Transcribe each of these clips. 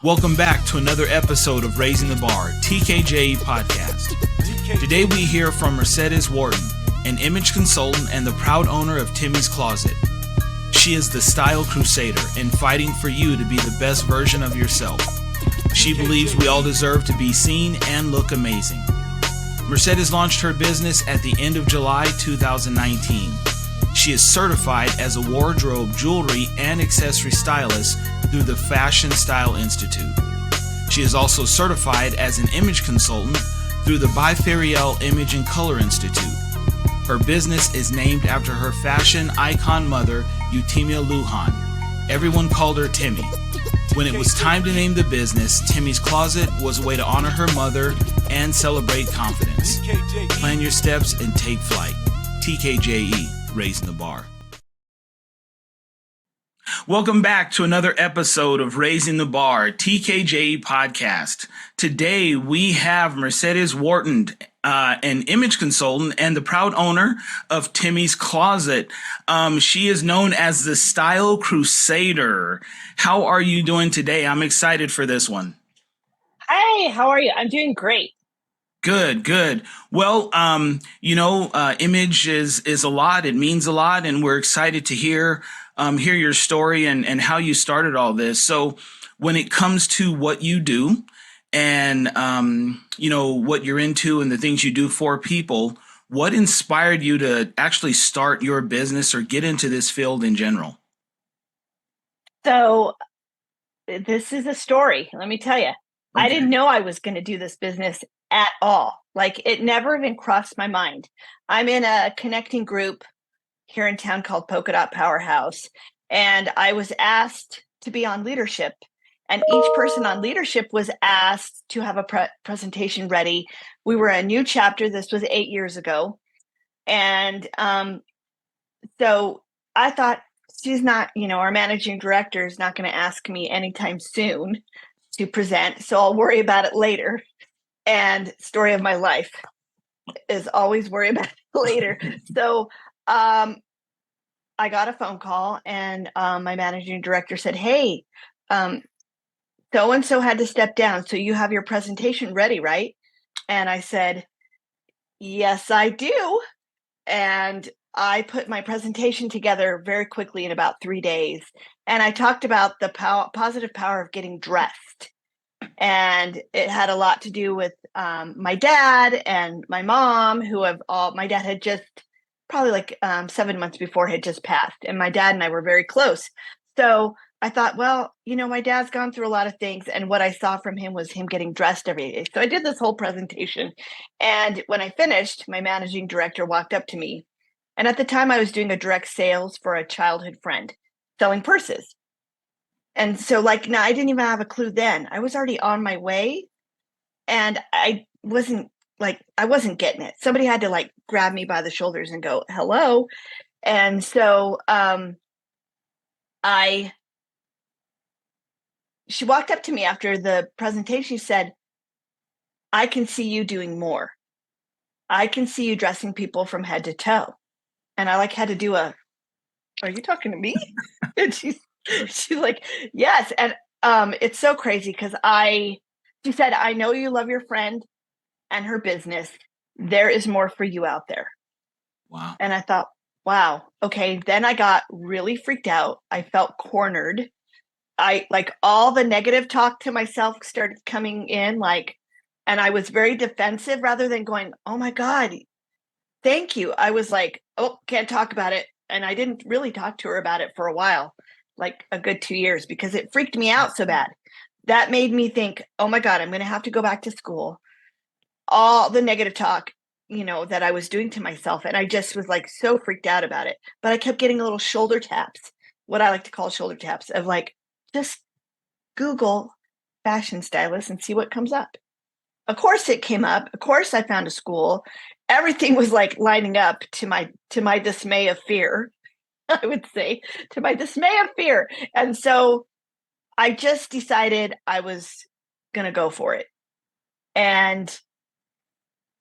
Welcome back to another episode of Raising the Bar, TKJ podcast. Today we hear from Mercedes Wharton, an image consultant and the proud owner of Timmy's Closet. She is the Style Crusader and fighting for you to be the best version of yourself. She believes we all deserve to be seen and look amazing. Mercedes launched her business at the end of July 2019. She is certified as a wardrobe, jewelry, and accessory stylist through the Fashion Style Institute. She is also certified as an image consultant through the Biferiel Image and Color Institute. Her business is named after her fashion icon mother, Eutimia Lujan. Everyone called her Timmy. When it was time to name the business, Timmy's Closet was a way to honor her mother and celebrate confidence. Plan your steps and take flight. TKJE, Raising the Bar. Welcome back to another episode of Raising the Bar, TKJ podcast. Today we have Mercedes Wharton, an image consultant and the proud owner of Timmy's Closet. She is known as the Style Crusader. How are you doing today? I'm excited for this one. Hi, how are you? I'm doing great. Good. Well, image is a lot. It means a lot, and we're excited to hear your story and how you started all this. So when it comes to what you do and, what you're into and the things you do for people, what inspired you to actually start your business or get into this field in general? So this is a story. Let me tell you, I didn't know I was going to do this business at all. Like, it never even crossed my mind. I'm in a connecting group here in town called Polka Dot Powerhouse. And I was asked to be on leadership. And each person on leadership was asked to have a presentation ready. We were a new chapter. This was 8 years ago. And so I thought, she's not, our managing director is not going to ask me anytime soon to present. So I'll worry about it later. And story of my life is always worry about it later. So I got a phone call and my managing director said, hey, so-and-so had to step down. So you have your presentation ready, right? And I said, yes, I do. And I put my presentation together very quickly in about 3 days. And I talked about the positive power of getting dressed. And it had a lot to do with my dad and my mom, my dad had just probably 7 months before had just passed. And my dad and I were very close. So I thought, well, my dad's gone through a lot of things. And what I saw from him was him getting dressed every day. So I did this whole presentation. And when I finished, my managing director walked up to me. And at the time I was doing a direct sales for a childhood friend selling purses. And so I didn't even have a clue then. I was already on my way and I wasn't getting it. Somebody had to grab me by the shoulders and go, hello. And so she walked up to me after the presentation. She said, I can see you doing more. I can see you dressing people from head to toe. And I had to do are you talking to me? And she's like, yes. And it's so crazy because she said, I know you love your friend and her business. There is more for you out there. Wow. And I thought, wow, okay. Then I got really freaked out. I felt cornered. I all the negative talk to myself started coming in, and I was very defensive rather than going, oh my God, thank you. I was like, oh, can't talk about it. And I didn't really talk to her about it for a while, a good 2 years, because it freaked me out so bad. That made me think, oh my God, I'm going to have to go back to school. All the negative talk, that I was doing to myself. And I just was so freaked out about it. But I kept getting little shoulder taps, what I like to call shoulder taps of just Google fashion stylist and see what comes up. Of course it came up. Of course I found a school. Everything was lining up to my dismay of fear, I would say, to my dismay of fear. And so I just decided I was going to go for it. And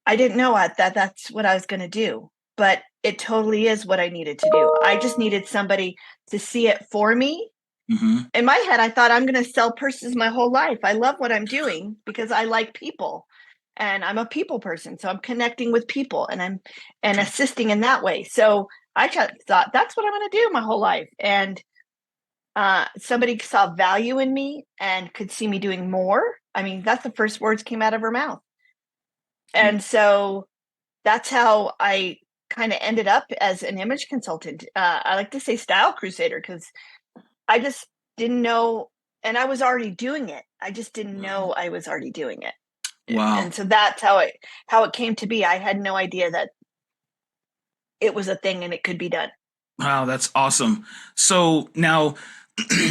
I didn't know that's what I was going to do, but it totally is what I needed to do. I just needed somebody to see it for me Hmm. In my head, I thought I'm going to sell purses my whole life. I love what I'm doing because I like people and I'm a people person. So I'm connecting with people and I'm and Okay. assisting in that way. So I just thought that's what I'm going to do my whole life. And somebody saw value in me and could see me doing more. I mean, that's the first words came out of her mouth. Yeah. And so that's how I kind of ended up as an image consultant. I like to say style crusader because I just didn't know, and I was already doing it. I just didn't know I was already doing it. Wow. And so that's how it came to be. I had no idea that it was a thing and it could be done. Wow, that's awesome. So now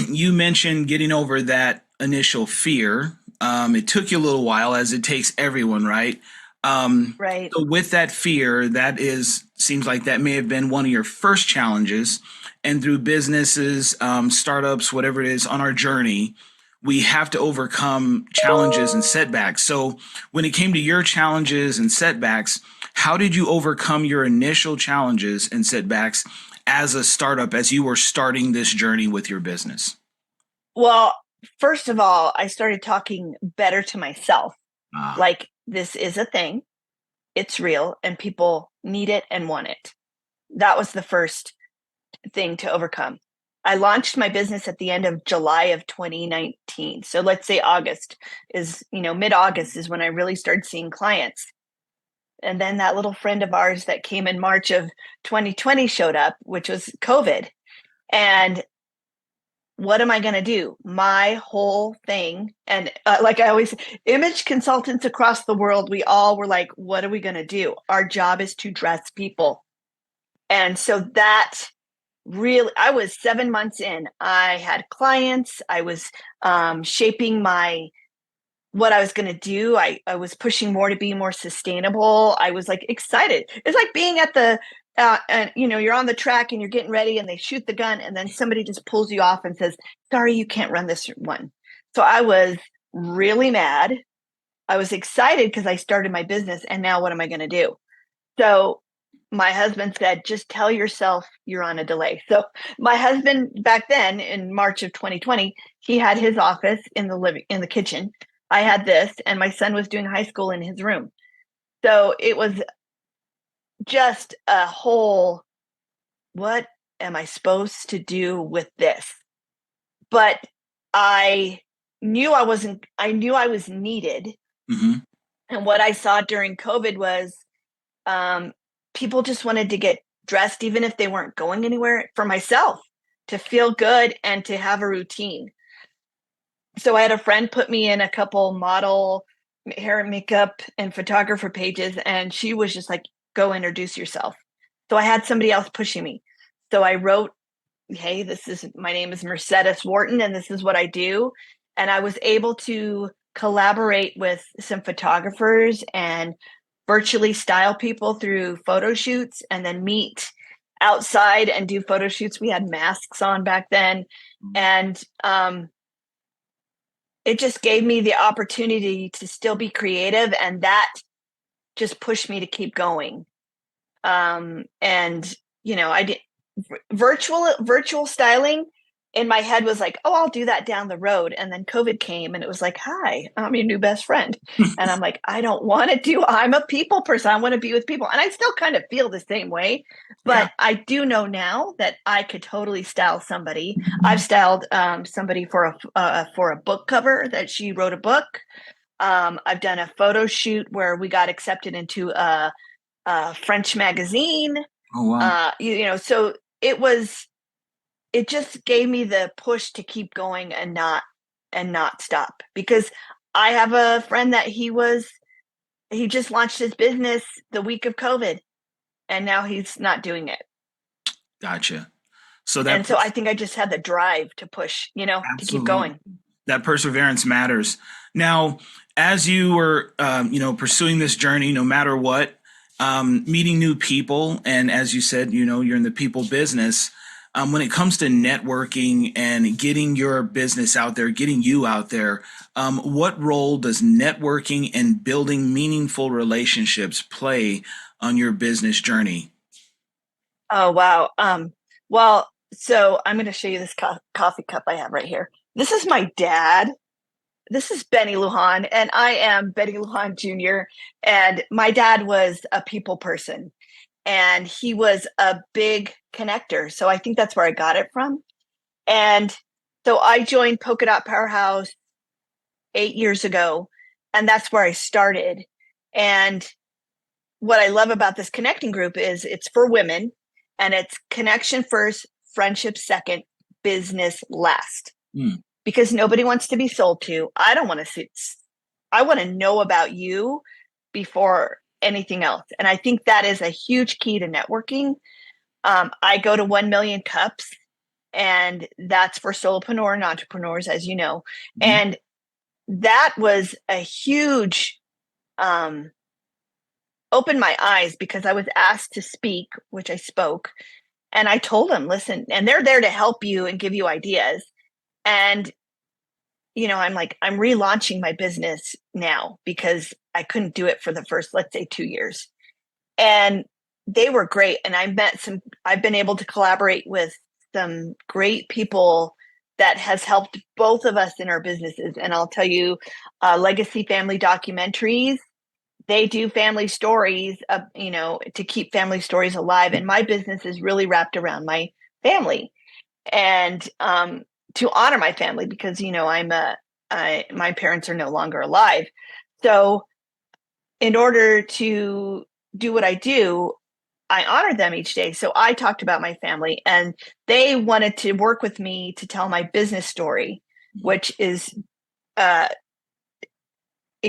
you mentioned getting over that initial fear. It took you a little while, as it takes everyone, right? Right. So with that fear, that is seems like that may have been one of your first challenges. And through businesses, startups, whatever it is on our journey, we have to overcome challenges and setbacks. So when it came to your challenges and setbacks, how did you overcome your initial challenges and setbacks as a startup as you were starting this journey with your business? Well, first of all, I started talking better to myself. Ah, Like, this is a thing, it's real, and people need it and want it. That was the first thing to overcome. I launched my business at the end of July of 2019. So let's say August is, mid August is when I really started seeing clients. And then that little friend of ours that came in March of 2020 showed up, which was COVID. And what am I going to do? My whole thing. And like I always, image consultants across the world, we all were like, what are we going to do? Our job is to dress people. And so that really, I was 7 months in. I had clients. I was shaping what I was going to do. I was pushing more to be more sustainable. I was like excited. It's like being at the, and you're on the track and you're getting ready and they shoot the gun and then somebody just pulls you off and says, sorry, you can't run this one. So I was really mad. I was excited because I started my business and now what am I going to do? So my husband said, just tell yourself you're on a delay. So my husband back then in March of 2020, he had his office in the kitchen. I had this, and my son was doing high school in his room. So it was just a whole, what am I supposed to do with this? But I I knew I was needed. hmm. And what I saw during COVID was um, people just wanted to get dressed, even if they weren't going anywhere, for myself to feel good and to have a routine. So I had a friend put me in a couple model hair and makeup and photographer pages, and she was just like, go introduce yourself. So I had somebody else pushing me. So I wrote, hey, my name is Mercedes Wharton, and this is what I do. And I was able to collaborate with some photographers and virtually style people through photo shoots and then meet outside and do photo shoots. We had masks on back then. And it just gave me the opportunity to still be creative. And that just pushed me to keep going. And, I did virtual styling in my head was like, oh, I'll do that down the road. And then COVID came and it was like, hi, I'm your new best friend. And I'm like, I'm a people person. I want to be with people. And I still kind of feel the same way. Yeah. But I do know now that I could totally style somebody. I've styled somebody for a book cover that she wrote a book. I've done a photo shoot where we got accepted into a French magazine. Oh, wow. So it just gave me the push to keep going and not stop, because I have a friend that he just launched his business the week of COVID and now he's not doing it. Gotcha. So And so I think I just had the drive to push, to keep absolutely, going. that perseverance matters. Now, as you were, pursuing this journey, no matter what, meeting new people, and as you said, you're in the people business. When it comes to networking and getting your business out there, getting you out there, what role does networking and building meaningful relationships play on your business journey? Oh wow. Well, So I'm going to show you this coffee cup I have right here. This is my dad. This is Benny Lujan, and I am Benny Lujan Jr. And my dad was a people person, and he was a big connector. So I think that's where I got it from. And so I joined Polka Dot Powerhouse 8 years ago, and that's where I started. And what I love about this connecting group is it's for women, and it's connection first, friendship second, business last. Mm. Because nobody wants to be sold to. I don't want to see. I want to know about you before anything else. And I think that is a huge key to networking. I go to 1 million cups, and that's for solopreneur and entrepreneurs, as you know. Mm-hmm. And that was a huge opened my eyes because I was asked to speak, which I spoke. And I told them, listen, and they're there to help you and give you ideas. And I'm like, I'm relaunching my business now because I couldn't do it for the first, let's say, 2 years. And they were great. And I've been able to collaborate with some great people that has helped both of us in our businesses. And I'll tell you, Legacy Family Documentaries, they do family stories, to keep family stories alive. And my business is really wrapped around my family. And to honor my family because my parents are no longer alive. So in order to do what I do, I honor them each day. So I talked about my family, and they wanted to work with me to tell my business story, which is it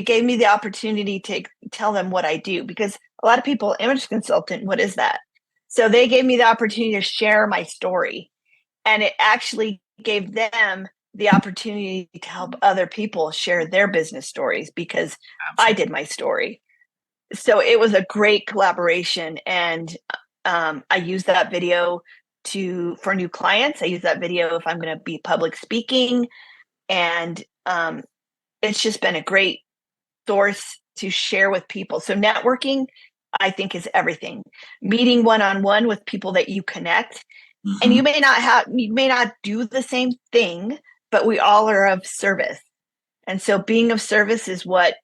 gave me the opportunity to tell them what I do, because a lot of people, image consultant, what is that? So they gave me the opportunity to share my story. And it actually gave them the opportunity to help other people share their business stories because I did my story. So it was a great collaboration. And I use that video for new clients. I use that video if I'm going to be public speaking. And it's just been a great source to share with people. So networking, I think, is everything. Meeting one-on-one with people that you connect. Mm-hmm. And you may not do the same thing, but we all are of service. And so being of service is what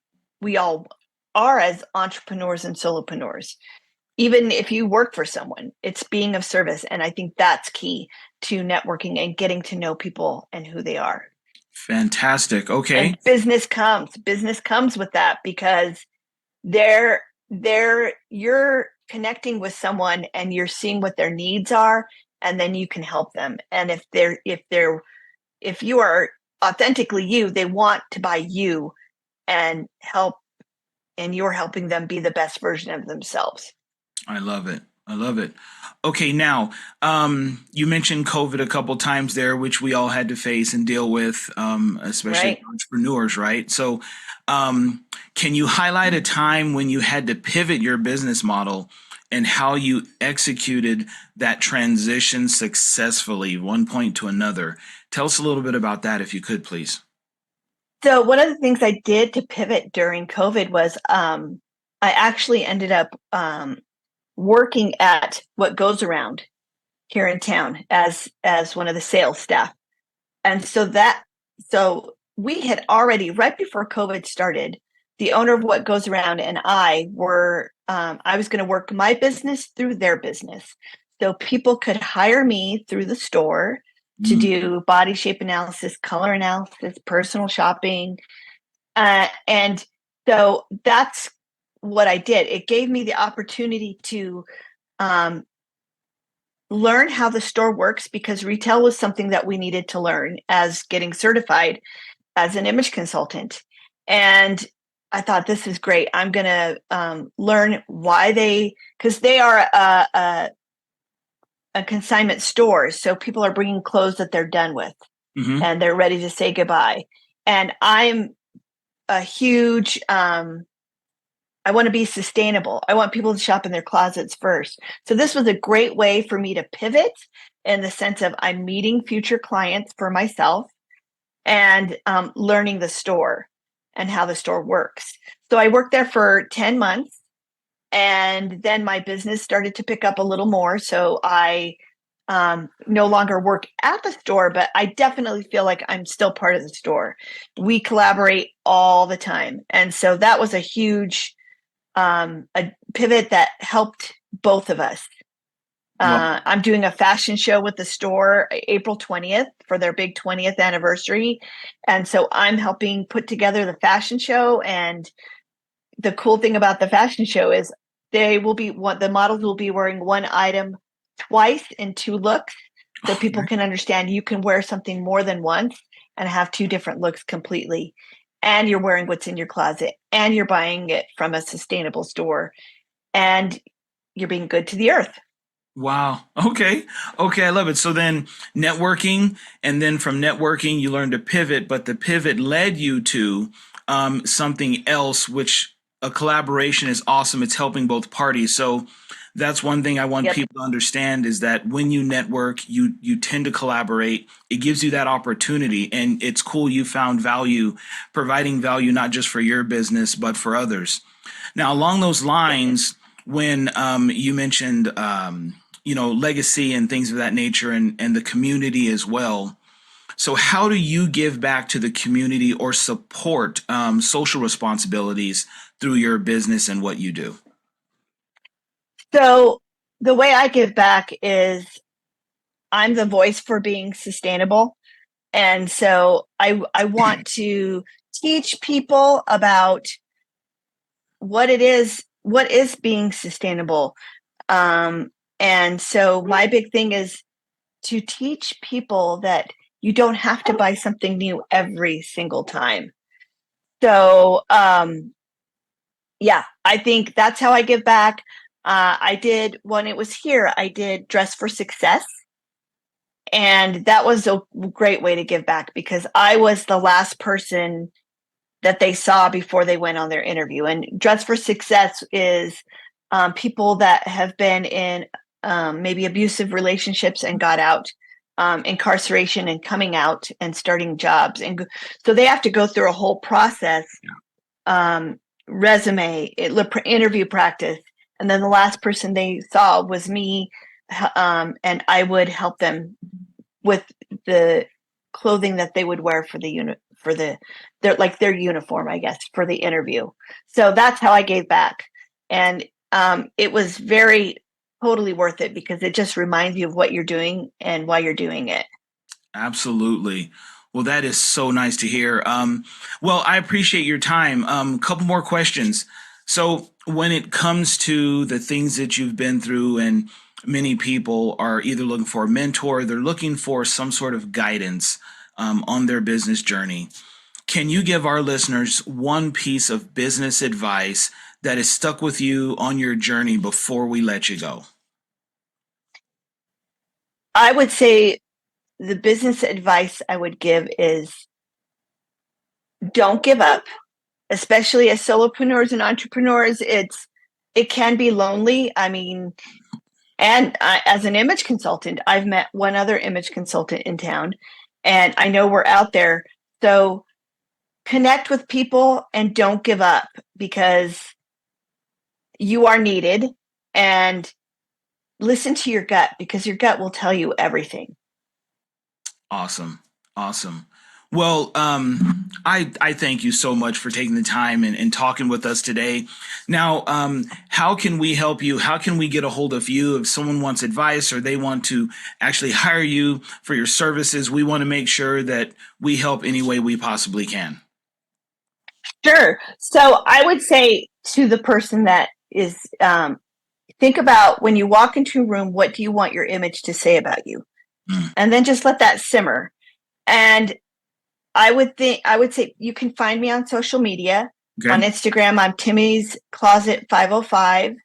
we all are as entrepreneurs and solopreneurs. Even if you work for someone, it's being of service. And I think that's key to networking and getting to know people and who they are. Fantastic. Okay. And business comes with that because you're connecting with someone and you're seeing what their needs are, and then you can help them. And if you are authentically you, they want to buy you and help, and you're helping them be the best version of themselves. I love it. Okay, now, you mentioned COVID a couple times there, which we all had to face and deal with, especially Right. Entrepreneurs, right? So can you highlight a time when you had to pivot your business model and how you executed that transition successfully, one point to another? Tell us a little bit about that, if you could, please. So one of the things I did to pivot during COVID was I actually ended up working at What Goes Around here in town as one of the sales staff. And so we had already, right before COVID started, the owner of What Goes Around and I was going to work my business through their business. So people could hire me through the store to do body shape analysis, color analysis, personal shopping. And so that's what I did. It gave me the opportunity to learn how the store works, because retail was something that we needed to learn as getting certified as an image consultant. And I thought, this is great. I'm going to learn why because they are a consignment store. So people are bringing clothes that they're done with, mm-hmm. and they're ready to say goodbye. And I'm a huge, I want to be sustainable. I want people to shop in their closets first. So this was a great way for me to pivot in the sense of I'm meeting future clients for myself and learning the store and how the store works. So I worked there for 10 months, and then my business started to pick up a little more. So I no longer work at the store, but I definitely feel like I'm still part of the store. We collaborate all the time. And so that was a huge a pivot that helped both of us. Well, I'm doing a fashion show with the store April 20th for their big 20th anniversary. And so I'm helping put together the fashion show. And the cool thing about the fashion show is the models will be wearing one item twice in two looks. So people can understand you can wear something more than once and have two different looks completely. And you're wearing what's in your closet and you're buying it from a sustainable store and you're being good to the earth. wow. Okay. Okay. I love it. So then networking, and then from networking, you learned to pivot, but the pivot led you to something else, which a collaboration is awesome. It's helping both parties. So that's one thing I want Yep. people to understand is that when you network, you tend to collaborate. It gives you that opportunity, and it's cool you found value, providing value not just for your business but for others. Now, along those lines, when you mentioned legacy and things of that nature, and the community as well. So, how do you give back to the community or support social responsibilities through your business and what you do? So the way I give back is I'm the voice for being sustainable. And so I want to teach people about what is being sustainable. And so my big thing is to teach people that you don't have to buy something new every single time. So yeah, I think that's how I give back. I did when it was here, I did Dress for Success. And that was a great way to give back because I was the last person that they saw before they went on their interview. And Dress for Success is people that have been in maybe abusive relationships and got out, incarceration and coming out and starting jobs. And so they have to go through a whole process, resume, interview practice. And then the last person they saw was me. And I would help them with the clothing that they would wear for their uniform, I guess, for the interview. So that's how I gave back. And it was very totally worth it because it just reminds you of what you're doing and why you're doing it. Absolutely. Well, that is so nice to hear. Well, I appreciate your time. A couple more questions. So, when it comes to the things that you've been through, and many people are either looking for a mentor, they're looking for some sort of guidance on their business journey. Can you give our listeners one piece of business advice that has stuck with you on your journey before we let you go? I would say the business advice I would give is don't give up, especially as solopreneurs and entrepreneurs. It can be lonely. I mean, and as an image consultant, I've met one other image consultant in town, and I know we're out there. So connect with people and don't give up because you are needed, and listen to your gut because your gut will tell you everything. Awesome. Awesome. Well, I thank you so much for taking the time and talking with us today. Now, how can we help you? How can we get a hold of you if someone wants advice or they want to actually hire you for your services? We want to make sure that we help any way we possibly can. Sure. So I would say to the person that is, think about when you walk into a room, what do you want your image to say about you? Mm, And then just let that simmer. And I would say you can find me on social media. On okay. Instagram, I'm Timmy's Closet 505.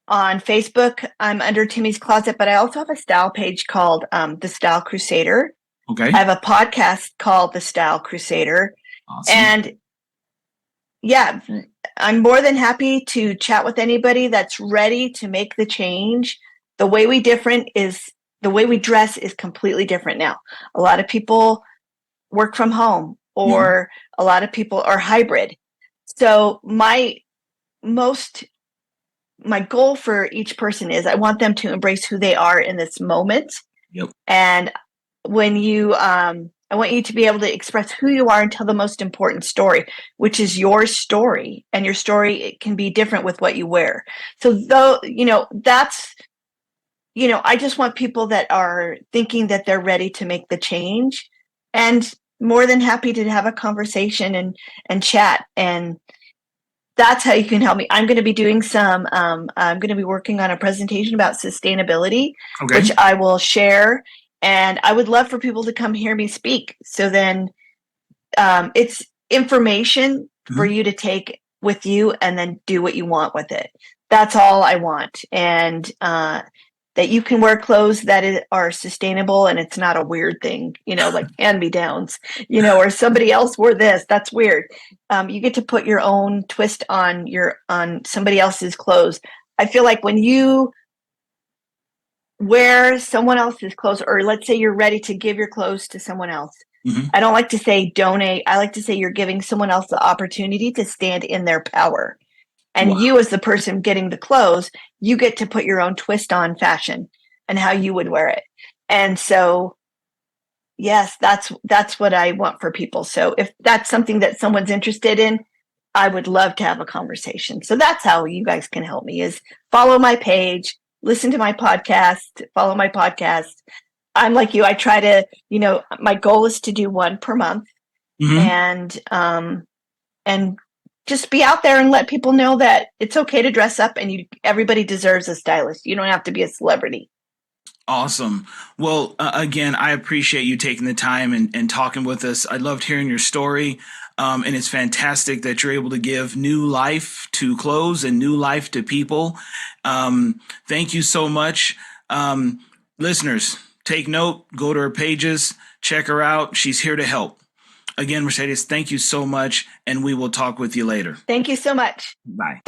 On Facebook, I'm under Timmy's Closet, but I also have a style page called the Style Crusader. I Okay. have a podcast called the Style Crusader. Awesome. And yeah, I'm more than happy to chat with anybody that's ready to make the change. The way we dress is completely different now. A lot of people work from home Yeah. or a lot of people are hybrid. So my most my goal for each person is I want them to embrace who they are in this moment. Yep. And when you, I want you to be able to express who you are and tell the most important story, which is your story. And your story, it can be different with what you wear. So though, that's, I just want people that are thinking that they're ready to make the change, and more than happy to have a conversation and chat. And that's how you can help me. I'm going to be doing I'm going to be working on a presentation about sustainability, Okay. which I will share. And I would love for people to come hear me speak. So then it's information for you to take with you and then do what you want with it. That's all I want. And that you can wear clothes that are sustainable and it's not a weird thing, like hand-me-downs, or somebody else wore this. That's weird. You get to put your own twist on somebody else's clothes. I feel like when you wear someone else's clothes, or let's say you're ready to give your clothes to someone else, I don't like to say donate. I like to say you're giving someone else the opportunity to stand in their power. And you, as the person getting the clothes, you get to put your own twist on fashion and how you would wear it. And so, yes, that's what I want for people. So if that's something that someone's interested in, I would love to have a conversation. So that's how you guys can help me, is follow my page, listen to my podcast, follow my podcast. I'm like you. I try to, my goal is to do one per month, and just be out there and let people know that it's okay to dress up, and everybody deserves a stylist. You don't have to be a celebrity. Awesome. Well, again, I appreciate you taking the time and talking with us. I loved hearing your story. And it's fantastic that you're able to give new life to clothes and new life to people. Thank you so much. Listeners, take note, go to her pages, check her out. She's here to help. Again, Mercedes, thank you so much, and we will talk with you later. Thank you so much. Bye.